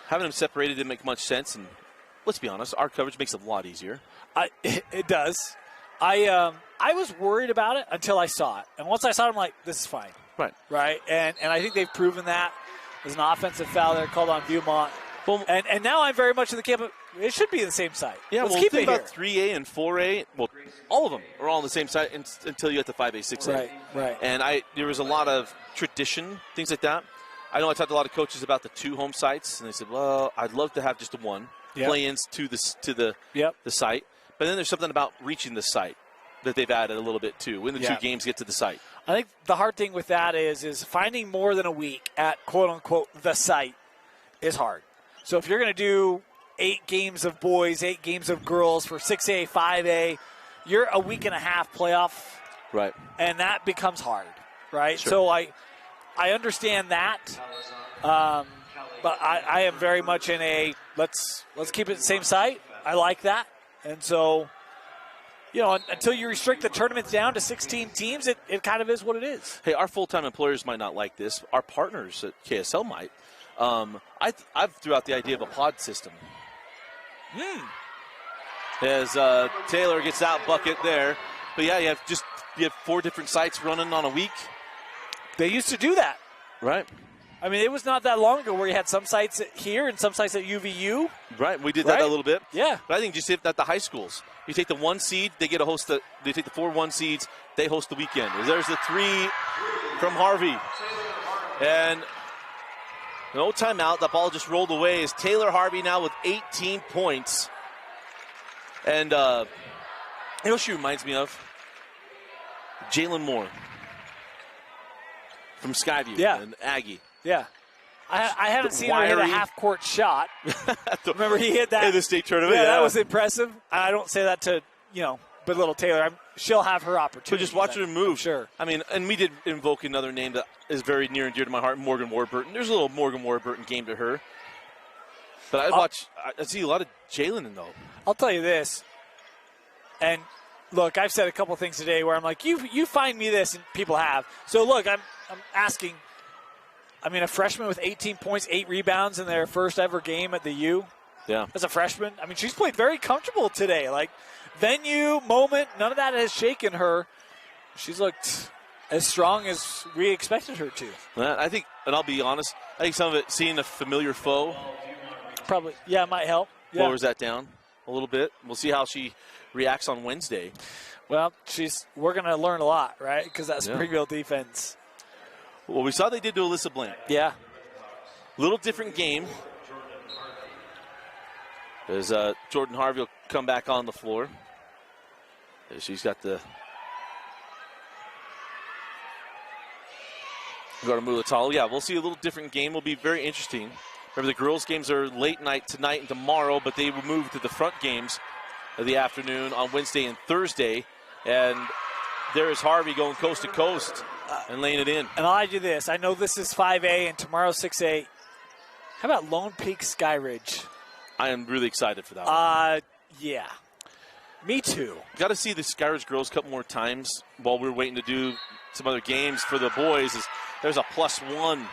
Having them separated didn't make much sense, and let's be honest, our coverage makes it a lot easier. It does. I was worried about it until I saw it, and once I saw it, I'm like, this is fine. Right. And I think they've proven that. There's an offensive foul there called on Viewmont. Boom. And now I'm very much in the camp of it should be the same site. Yeah, let's well, keep think it about 3A and 4A. Well, all of them are all on the same site until you get to 5A, 6A. Right. And there was a lot of tradition, things like that. I know I talked to a lot of coaches about the 2 home sites, and they said, well, I'd love to have just the 1 play-ins to the site. But then there's something about reaching the site that they've added a little bit too when the 2 games get to the site. I think the hard thing with that is finding more than a week at quote-unquote the site is hard. So if you're going to do 8 games of boys, 8 games of girls for 6A, 5A, you're a week and a half playoff. Right. And that becomes hard, right? Sure. So I understand that, but I am very much in a let's keep it the same site. I like that. And so, until you restrict the tournaments down to 16 teams, it kind of is what it is. Hey, our full-time employers might not like this. Our partners at KSL might. I've threw out the idea of a pod system. As Taylor gets out bucket there. But, yeah, you have 4 different sites running on a week. They used to do that. Right. I mean, it was not that long ago where you had some sites here and some sites at UVU. Right, we did that a little bit. Yeah. But I think just at the high schools. You take the 1 seed, they get to host they take the 4 1 seeds, they host the weekend. There's the 3 from Harvey. And no timeout. The ball just rolled away as Taylor Harvey now with 18 points. And she reminds me of? Jalen Moore from Skyview and Aggie. Yeah. I haven't seen her hit a half-court shot. Remember, he hit that in the state tournament. Yeah, that was impressive. I don't say that to, belittle Taylor. She'll have her opportunity. So just watch her move. Sure. I mean, and we did invoke another name that is very near and dear to my heart, Morgan Warburton. There's a little Morgan Warburton game to her. But I see a lot of Jalen, though. I'll tell you this. And, look, I've said a couple things today where I'm like, you find me this, and people have. So, look, I'm asking. I mean, a freshman with 18 points, 8 rebounds in their first ever game at the U. Yeah. As a freshman. I mean, she's played very comfortable today. Like, venue, moment, none of that has shaken her. She's looked as strong as we expected her to. I think, and I'll be honest, I think some of it, seeing a familiar foe. Probably, it might help. Yeah. Lowers that down a little bit. We'll see how she reacts on Wednesday. Well, we're going to learn a lot, right? Because that Springville defense. Well, we saw they did to Alyssa Bland. Yeah. Little different game. As Jordan Harvey will come back on the floor. She's got the go to Mulatalo. Yeah, we'll see a little different game. Will be very interesting. Remember, the girls' games are late night tonight and tomorrow, but they will move to the front games of the afternoon on Wednesday and Thursday. And there is Harvey going coast to coast and laying it in. And I'll do this. I know this is 5A and tomorrow's 6A. How about Lone Peak Skyridge? I am really excited for that one. Yeah. Me too. Got to see the Skyridge girls a couple more times while we're waiting to do some other games for the boys. There's a +1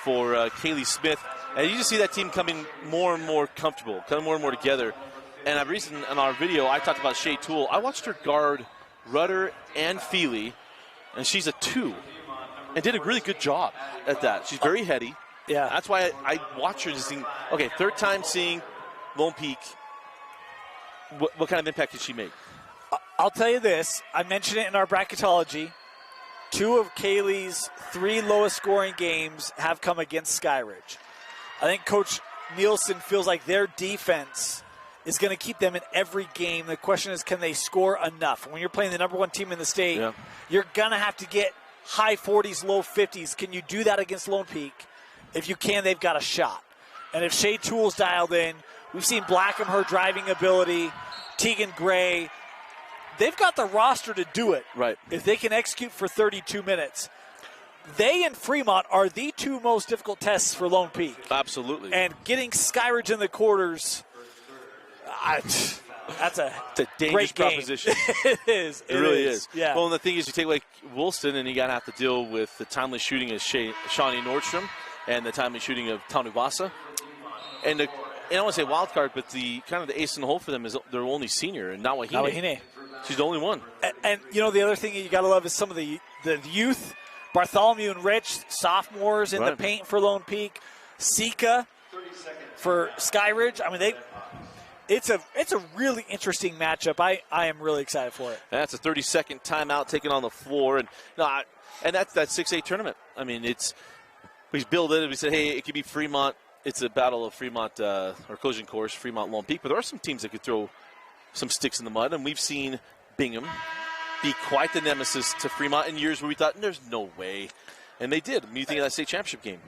for Kaylee Smith. And you just see that team coming more and more comfortable, coming more and more together. And I've recently, in our video, I talked about Shea Toole. I watched her guard Rudder and Feely, and she's a 2, and did a really good job at that. She's very heady. Yeah. That's why I watch her just think, okay, 3rd time seeing Lone Peak. What kind of impact did she make? I'll tell you this. I mentioned it in our bracketology. 2 of Kaylee's 3 lowest scoring games have come against Skyridge. I think Coach Nielsen feels like their defense is going to keep them in every game. The question is, can they score enough? When you're playing the number 1 team in the state, you're going to have to get high 40s, low 50s. Can you do that against Lone Peak? If you can, they've got a shot. And if Shea Toole's dialed in, we've seen Blackham, her driving ability, Tegan Gray. They've got the roster to do it. Right. If they can execute for 32 minutes. They and Fremont are the 2 most difficult tests for Lone Peak. Absolutely. And getting Skyridge in the quarters, That's a dangerous great game. proposition. It is. It really is. Yeah. Well, and the thing is, you take like Woolston, and you got to have to deal with the timely shooting of Shawnee Nordstrom and the timely shooting of Tanuvasa. And I don't want to say wild card, but the kind of the ace in the hole for them is their only senior, and Nawahine. She's the only one. And the other thing you got to love is some of the youth, Bartholomew and Rich, sophomores in the paint for Lone Peak, Sika for Skyridge. I mean, it's a really interesting matchup. I am really excited for it. And that's a 30-second timeout taken on the floor, and that's that 6A tournament. I mean, we build it and we said, hey, it could be Fremont. It's a battle of Fremont or collision course, Fremont Lone Peak, but there are some teams that could throw some sticks in the mud, and we've seen Bingham be quite the nemesis to Fremont in years where we thought there's no way, and they did. I mean, you think of that state championship game.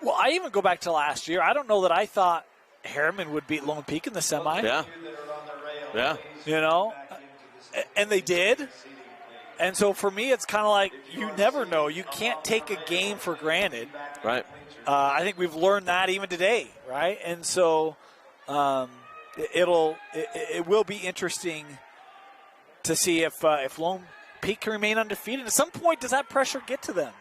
Well, I even go back to last year. I don't know that I thought Harriman would beat Lone Peak in the semi. Yeah. And they did. And so for me, it's kind of like you never know. You can't take a game for granted. Right. I think we've learned that even today, right? And so it will be interesting to see if Lone Peak can remain undefeated. At some point, does that pressure get to them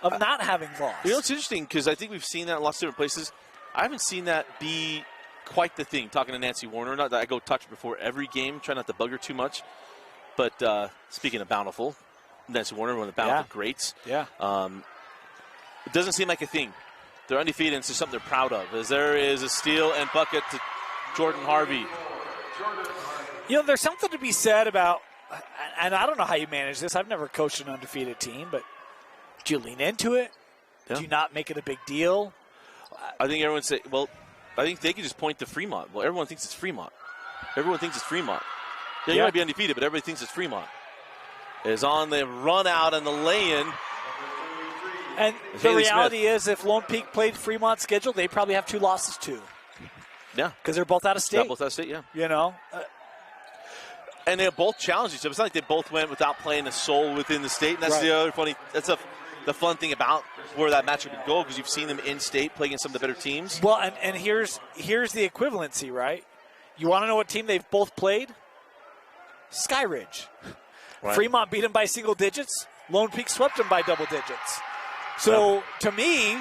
of not having lost? It's interesting because I think we've seen that in lots of different places. I haven't seen that be quite the thing. Talking to Nancy Warner, not that I go touch before every game, try not to bug her too much. But speaking of Bountiful, Nancy Warner, one of the Bountiful greats. Yeah. It doesn't seem like a thing. They're undefeated, and it's just something they're proud of. As there is a steal and bucket to Jordan Harvey. There's something to be said about, and I don't know how you manage this. I've never coached an undefeated team, but do you lean into it? Yeah. Do you not make it a big deal? I think everyone say, well, I think they could just point to Fremont. Well, everyone thinks it's Fremont. Everyone thinks it's Fremont. Yeah, you might be undefeated, but everybody thinks it's Fremont. Is on the run out and the lay-in. And the reality is, if Lone Peak played Fremont's schedule, they probably have 2 losses too. Yeah. Because they're both out of state. Yeah, both out of state, yeah. And they both challenged each other. It's not like they both went without playing a soul within the state. And that's the other funny, the fun thing about where that matchup would go, because you've seen them in state play against some of the better teams. Well, and here's the equivalency, right? You want to know what team they've both played? Skyridge. Right. Fremont beat them by single digits. Lone Peak swept them by double digits. So, to me,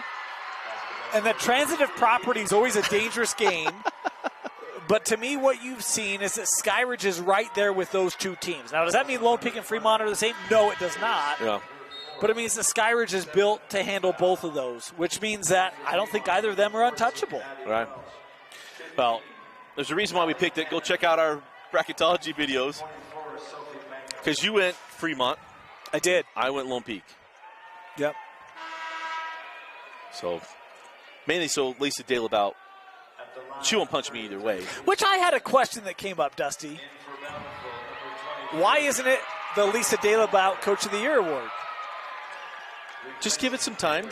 and the transitive property is always a dangerous game, but to me what you've seen is that Skyridge is right there with those two teams. Now, does that mean Lone Peak and Fremont are the same? No, it does not. Yeah. But it means that Skyridge is built to handle both of those, which means that I don't think either of them are untouchable. Right. Well, there's a reason why we picked it. Go check out our bracketology videos. Because you went Fremont. I did. I went Lone Peak. Yep. So, mainly so Lisa Dale about, she won't punch me either way. Which I had a question that came up, Dusty. Why isn't it the Lisa Dale about Coach of the Year award? Just give it some time.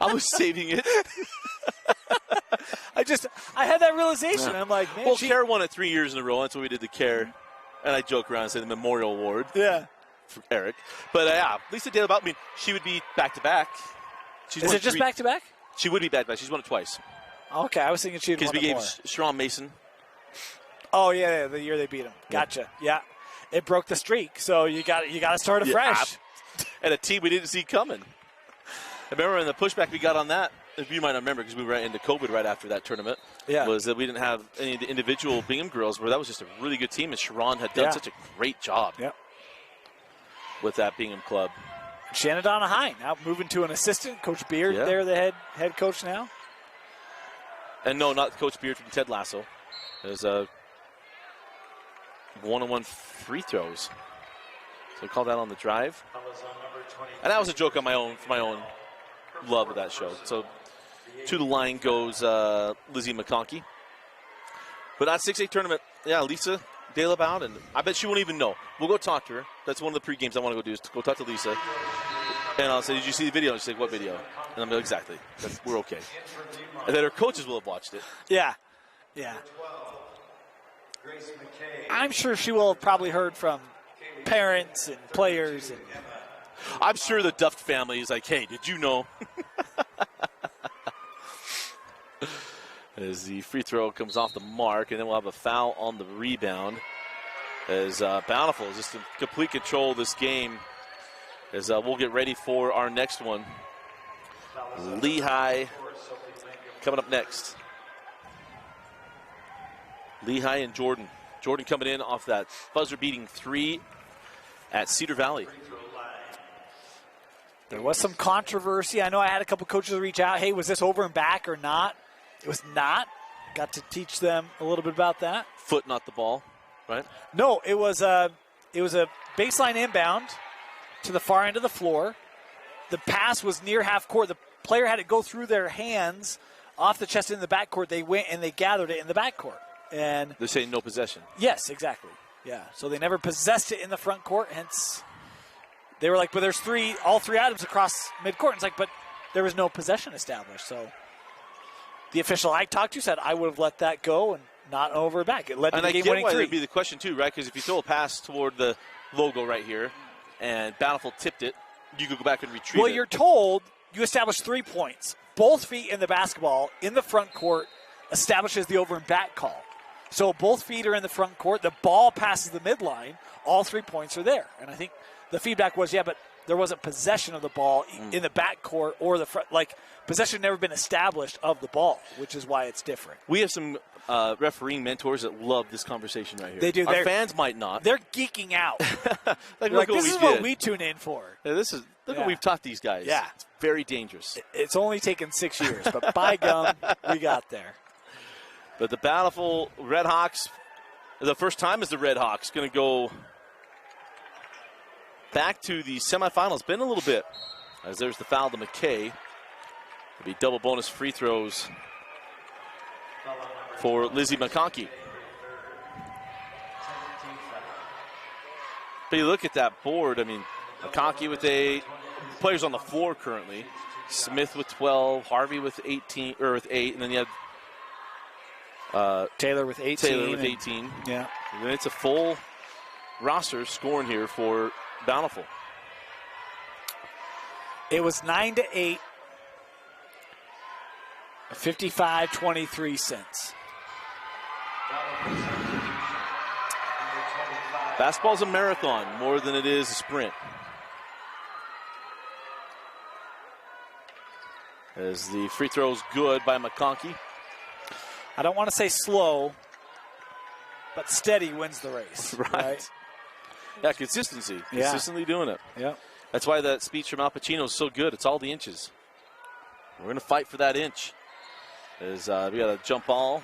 I was saving it. I had that realization. Yeah. I'm like, man. Well, Care won it 3 years in a row. That's what we did to Care. And I joke around and say the Memorial Award. Yeah. For Eric. But Lisa Dale about me, she would be back-to-back. Is it just back-to-back? She would be back-to-back. She's won it twice. Okay, I was thinking she'd won it more. Because we gave Sharon Mason. Oh, yeah, the year they beat him. Gotcha. Yeah. It broke the streak, so you got to start afresh. And a team we didn't see coming. I remember in the pushback we got on that, if you might not remember, because we were into COVID right after that tournament, was that we didn't have any of the individual Bingham girls, where that was just a really good team, and Sharon had done such a great job with that Bingham club. Shannon Hine now moving to an assistant. Coach Beard there, the head coach now. And no, not Coach Beard from Ted Lasso. There's a one-on-one free throws. So we called that on the drive. And that was a joke on my own, for my own love of that show. So to the line goes Lizzie McConkey. But that 6A tournament, Lisa Dale about, and I bet she won't even know. We'll go talk to her. That's one of the pre-games I want to go do, is to go talk to Lisa. And I'll say, did you see the video? And she's like, what video? And I'm like, exactly. We're okay. And then her coaches will have watched it. Yeah. I'm sure she will have probably heard from parents and players. And I'm sure the Duft family is like, hey, did you know? as the free throw comes off the mark, and then we'll have a foul on the rebound as Bountiful is just in complete control of this game as we'll get ready for our next one. Lehigh coming up next. Lehigh and Jordan. Jordan coming in off that buzzer-beating 3 at Cedar Valley. There was some controversy. I know I had a couple coaches reach out. Hey, was this over and back or not? It was not. Got to teach them a little bit about that. Foot, not the ball, right? No, it was a baseline inbound to the far end of the floor. The pass was near half court. The player had to go through their hands off the chest in the backcourt. They went and they gathered it in the backcourt. And they're saying no possession. Yes, exactly. Yeah. So they never possessed it in the front court, hence they were like, but there's all three items across midcourt. It's like, but there was no possession established. So the official I talked to said I would have let that go and not over back. It led to the game-winning three. That'd be the question too, right? Because if you throw a pass toward the logo right here, and Bountiful tipped it, you could go back and retrieve it. Well, you're told you establish 3 points. Both feet in the basketball in the front court establishes the over and back call. So both feet are in the front court. The ball passes the midline. All 3 points are there. And I think the feedback was, yeah, but there wasn't possession of the ball in the back court or the front. Like, possession had never been established of the ball, which is why it's different. We have some refereeing mentors that love this conversation right here. They do. Our fans might not. They're geeking out. like this is what we tune in for. Yeah, look what we've taught these guys. Yeah. It's very dangerous. It's only taken 6 years, but by gum, we got there. But the Bountiful Redhawks, the first time as the Redhawks, going to go back to the semifinals. Been a little bit, as there's the foul to McKay. It'll be double bonus free throws for Lizzie McConkey. But you look at that board, I mean, McConkey with 8 players on the floor currently. Smith with 12, Harvey with 18 or with 8, and then you have Taylor with 18. Yeah. And it's a full roster scoring here for Bountiful. It was 9-8. 55-23 cents. Basketball's a marathon more than it is a sprint. As the free throw's good by McConkey. I don't want to say slow, but steady wins the race. Right. Yeah, consistency. Yeah. Consistently doing it. Yeah. That's why that speech from Al Pacino is so good. It's all the inches. We're going to fight for that inch. As we got a jump ball.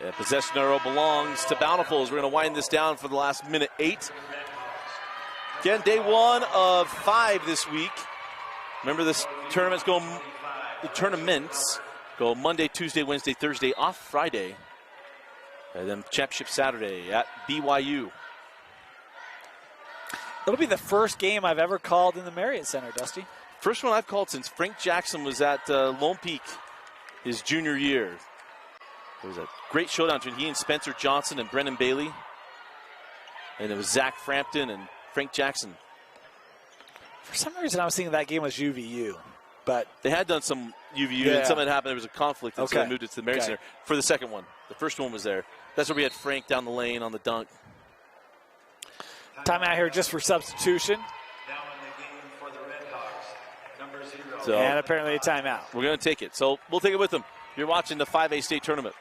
Yeah, possession arrow belongs to Bountiful as we're going to wind this down for the last minute 8. Again, day 1 of 5 this week. Remember, the tournaments go Monday, Tuesday, Wednesday, Thursday, off Friday. And then championship Saturday at BYU. It'll be the first game I've ever called in the Marriott Center, Dusty. First one I've called since Frank Jackson was at Lone Peak his junior year. It was a great showdown between he and Spencer Johnson and Brennan Bailey. And it was Zach Frampton and Frank Jackson. For some reason, I was thinking that game was UVU. But they had done some UVU, and something happened. There was a conflict, and so they moved it to the Marriott Center for the second one. The first one was there. That's where we had Frank down the lane on the dunk. Timeout here just for substitution. Now in the game for the Redhawks, number 0. So, and apparently a timeout. We're going to take it. So we'll take it with them. You're watching the 5A state tournament.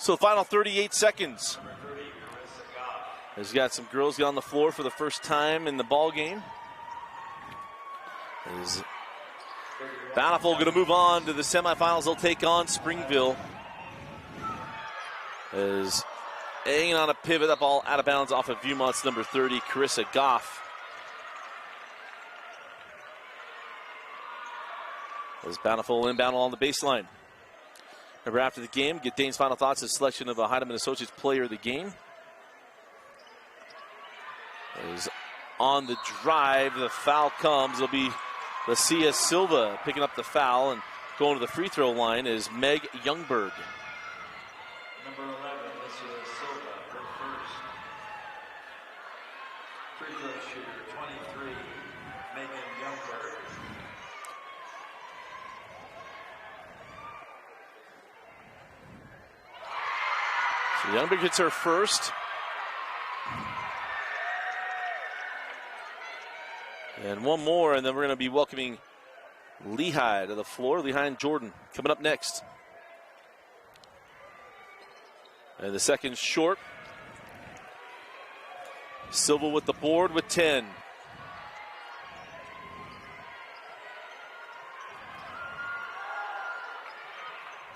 So final 38 seconds. He's got some girls get on the floor for the first time in the ball game. Is Bountiful going to move on to the semifinals? They'll take on Springville. Is hanging on a pivot, that ball out of bounds off of Viewmont's number 30, Carissa Goff. As Bountiful inbound along the baseline. Remember, after the game, get Dane's final thoughts, his selection of a Heidemann Associates player of the game. Is on the drive, the foul comes. It'll be Lucia Silva picking up the foul, and going to the free throw line is Meg Youngberg. Number 11, Lucia Silva, her first. Free throw shooter, 23, Megan Youngberg. So Youngberg gets her first. And one more, and then we're going to be welcoming Lehigh to the floor. Lehigh and Jordan coming up next. And the second short. Silva with the board with 10.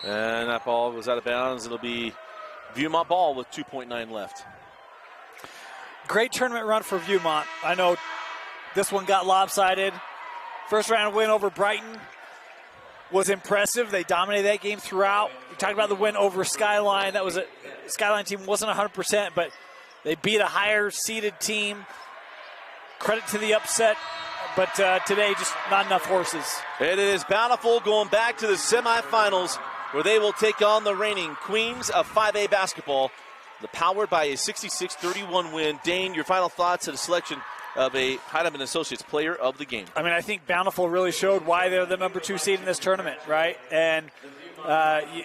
And that ball goes out of bounds. It'll be Viewmont ball with 2.9 left. Great tournament run for Viewmont. I know this one got lopsided. First round win over Brighton was impressive. They dominated that game throughout. We talked about the win over Skyline. That was Skyline team wasn't 100%, but they beat a higher seeded team. Credit to the upset, but today just not enough horses. And it is Bountiful going back to the semifinals, where they will take on the reigning queens of 5A basketball. Powered by a 66-31 win. Dane, your final thoughts on the selection of a Heidemann Associates player of the game? I mean, I think Bountiful really showed why they're the number 2 seed in this tournament, right? And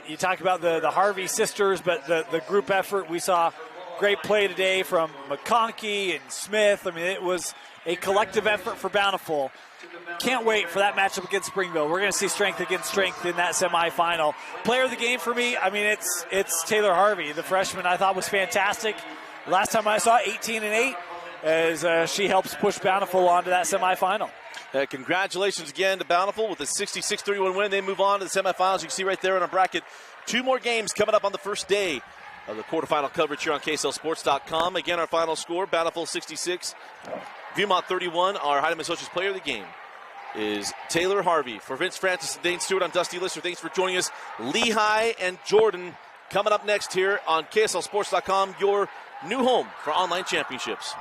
you talk about the Harvey sisters, but the group effort, we saw great play today from McConkey and Smith. I mean, it was a collective effort for Bountiful. Can't wait for that matchup against Springville. We're going to see strength against strength in that semifinal. Player of the game for me, I mean, it's Taylor Harvey, the freshman. I thought was fantastic. Last time I saw 18-8 as she helps push Bountiful onto that semifinal. Congratulations again to Bountiful with a 66-31 win. They move on to the semifinals. You can see right there in our bracket, 2 more games coming up on the first day of the quarterfinal coverage here on KSLSports.com. Again, our final score, Bountiful 66, Viewmont 31. Our Heidemann Associates player of the game is Taylor Harvey. For Vince Francis and Dane Stewart, I'm Dusty Lister. Thanks for joining us. Lehigh and Jordan coming up next here on KSLSports.com, your new home for online championships.